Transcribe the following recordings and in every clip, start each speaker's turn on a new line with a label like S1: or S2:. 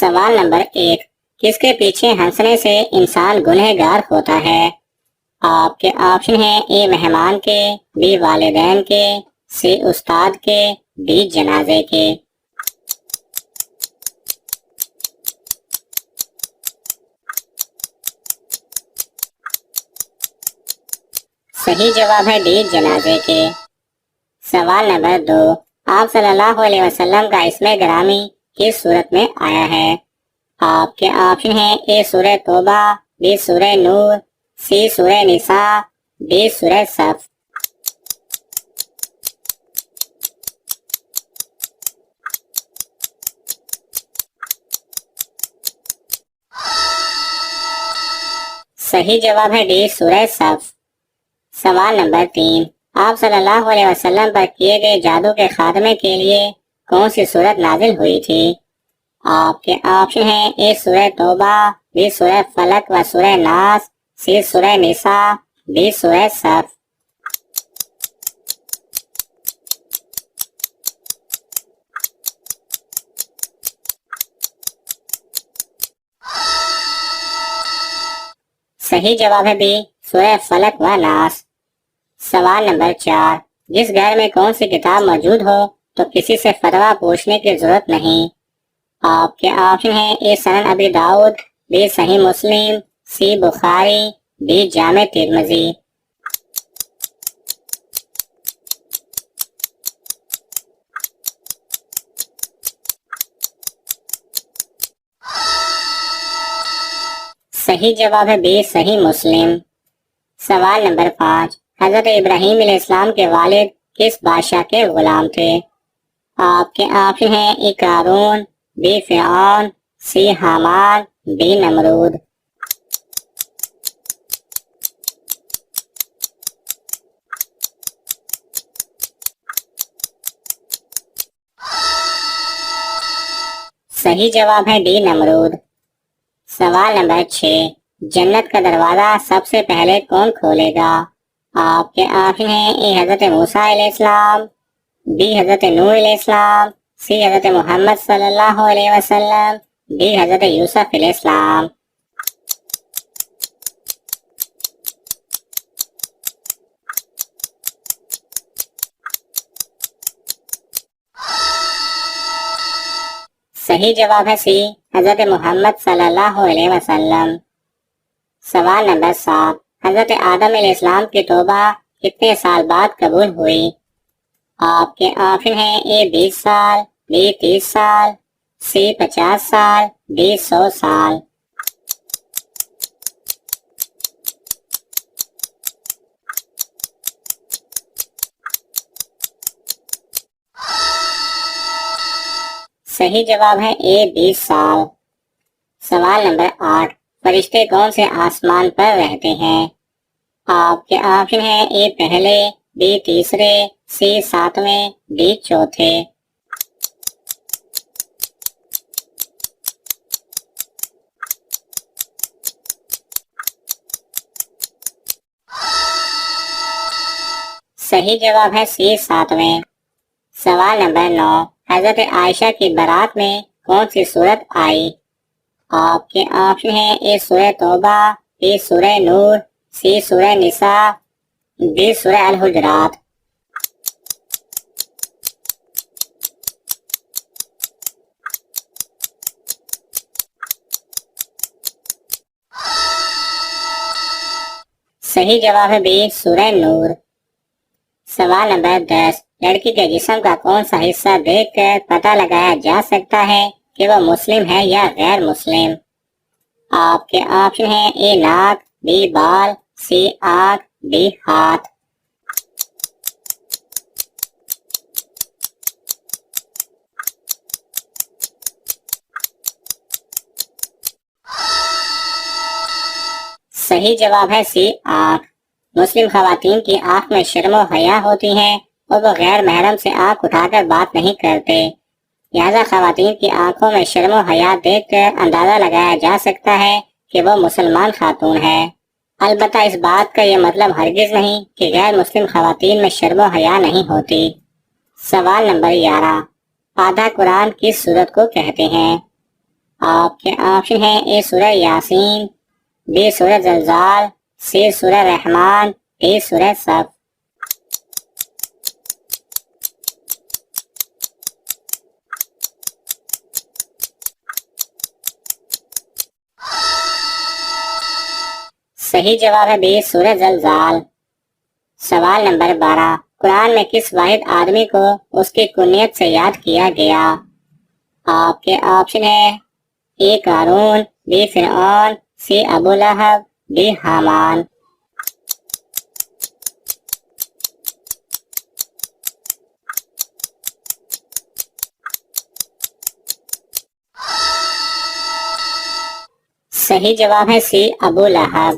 S1: سوال نمبر 1، کس کے پیچھے ہنسنے سے انسان گنہگار ہوتا ہے؟ آپ کے آپشن ہیں: اے مہمان کے، بی والدین کے، سی استاد کے، ڈی جنازے کے۔ صحیح جواب ہے ڈی جنازے کے۔ سوال نمبر 2، آپ صلی اللہ علیہ وسلم کا اسم گرامی کس صورت میں آیا ہے؟ آپ کے آپشن ہیں: اے سورہ توبہ، بی سورہ نور، سی سورہ نساء، ڈی سورہ صف۔ صحیح جواب ہے ڈی سورہ صف۔ سوال نمبر 3، آپ صلی اللہ علیہ وسلم پر کیے گئے جادو کے خاتمے کے لیے کون سی سورت نازل ہوئی تھی؟ آپ کے آپشن ہیں: اے سورہ توبہ، بی سورہ فلق و سورہ ناس، سی سورہ نساء، ڈی سورہ صف۔ صحیح جواب ہے بی سورہ فلق و ناس۔ سوال نمبر 4، جس گھر میں کون سی کتاب موجود ہو تو کسی سے فتویٰ پوچھنے کی ضرورت نہیں؟ آپ کے آپشن ہیں: اے سنن ابی داؤد، بی صحیح مسلم، سی بخاری، ڈی جامع ترمذی۔ صحیح جواب ہے بی صحیح مسلم۔ سوال نمبر 5، حضرت ابراہیم علیہ السلام کے والد کس بادشاہ کے غلام تھے؟ آپ کے آپشن ہیں: اے قارون، بی فرعون، سی حامان، ڈی نمرود۔ صحیح جواب ہے ڈی نمرود۔ سوال نمبر 6، جنت کا دروازہ سب سے پہلے کون کھولے گا؟ آپ کے آپشن ہیں: اے حضرت موسیٰ علیہ السلام، بی حضرت نوح علیہ السلام، سی حضرت محمد صلی اللہ علیہ وسلم، ڈی حضرت یوسف علیہ السلام۔ صحیح جواب ہے سی حضرت محمد صلی اللہ علیہ وسلم۔ سوال نمبر 7، حضرت آدم علیہ السلام کی توبہ کتنے سال بعد قبول ہوئی؟ آپ کے آپشن ہیں: اے 20 سال، بی 30 سال، سی 50 سال، ڈی 100 سال۔ صحیح جواب ہے اے 20 سال۔ سوال نمبر 8، فرشتے کون سے آسمان پر رہتے ہیں؟ آپ کے آپشن ہیں: اے پہلے، بی تیسرے، سی 7ویں، ڈی چوتھے۔ صحیح جواب ہے سی 7ویں۔ سوال نمبر 9، حضرت عائشہ کی برات میں کون سی سورت آئی؟ آپ کے آپشن ہیں: اے سورہ توبہ، بی سورہ نور، سی سورہ نساء، ڈی سورہ الحجرات۔ صحیح جواب ہے بی سورہ نور۔ سوال نمبر 10، لڑکی کے جسم کا کون سا حصہ دیکھ کر پتہ لگایا جا سکتا ہے کہ وہ مسلم ہے یا غیر مسلم؟ آپ کے آپشن ہیں: اے ناک، بی بال، سی آنکھ، ڈی ہاتھ۔ صحیح جواب ہے سی آنکھ۔ مسلم خواتین کی آنکھ میں شرم و حیا ہوتی ہیں اور وہ غیر محرم سے آنکھ اٹھا کر بات نہیں کرتے، لہذا خواتین کی آنکھوں میں شرم و حیا دیکھ کر اندازہ لگایا جا سکتا ہے کہ وہ مسلمان خاتون ہے۔ البتہ اس بات کا یہ مطلب ہرگز نہیں کہ غیر مسلم خواتین میں شرم و حیا نہیں ہوتی۔ سوال نمبر 11، آدھا قرآن کس سورت کو کہتے ہیں؟ آپ کے آپشن ہیں اے سورہ یاسین، بی سورہ زلزال، سی سورہ رحمان، ڈی سورہ صف۔ صحیح جواب ہے بی سورہ زلزال۔ سوال نمبر 12، قرآن میں کس واحد آدمی کو اس کی کنیت سے یاد کیا گیا؟ آپ کے آپشن ہے اے قارون، بی فرعون، سی ابو لہب، ڈی حامان۔ صحیح جواب ہے سی ابو لہب۔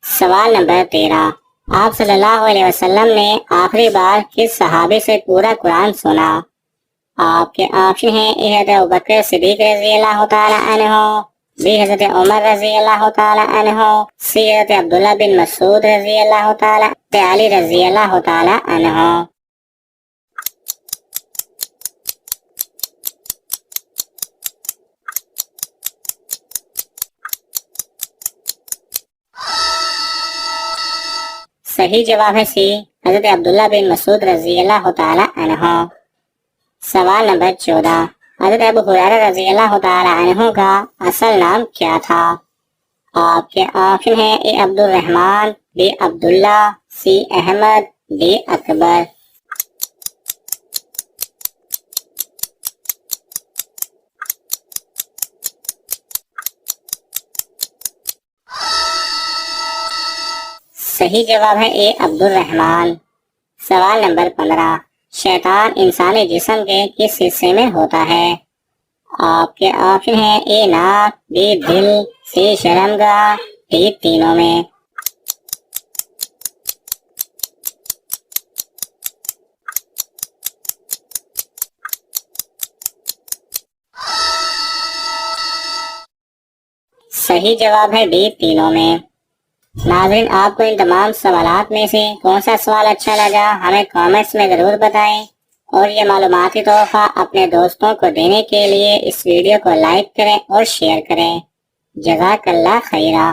S1: سوال نمبر 13، آپ صلی اللہ علیہ وسلم نے آخری بار کس صحابی سے پورا قرآن سنا؟ آپ کے آپشن ہیں اے حضرت ابوبکر صدیق رضی اللہ تعالی عنہ، بی حضرت عمر رضی اللہ تعالی عنہ، سی حضرت عبداللہ بن مسعود رضی اللہ تعالی، علی رضی اللہ تعالی عنہ۔ صحیح جواب ہے سی حضرت عبداللہ بن مسعود رضی اللہ تعالی عنہ۔ سوال نمبر 14، حضرت ابو ہریرہ رضی اللہ تعالی عنہ کا اصل نام کیا تھا؟ آپ کے آپشن ہیں A Abdur Rahman, B Abdullah, C Ahmed, D Akbar. صحیح جواب ہے اے عبد الرحمن۔ سوال نمبر 15، شیطان انسانی جسم کے کس حصے میں ہوتا ہے؟ آپ کے آپشن ہیں اے ناک، بی دل، سی شرمگاہ، ڈی تینوں میں۔ صحیح جواب ہے ڈی تینوں میں۔ ناظرین، آپ کو ان تمام سوالات میں سے کون سا سوال اچھا لگا ہمیں کامنٹس میں ضرور بتائیں، اور یہ معلوماتی تحفہ اپنے دوستوں کو دینے کے لیے اس ویڈیو کو لائک کریں اور شیئر کریں۔ جزاک اللہ خیرہ۔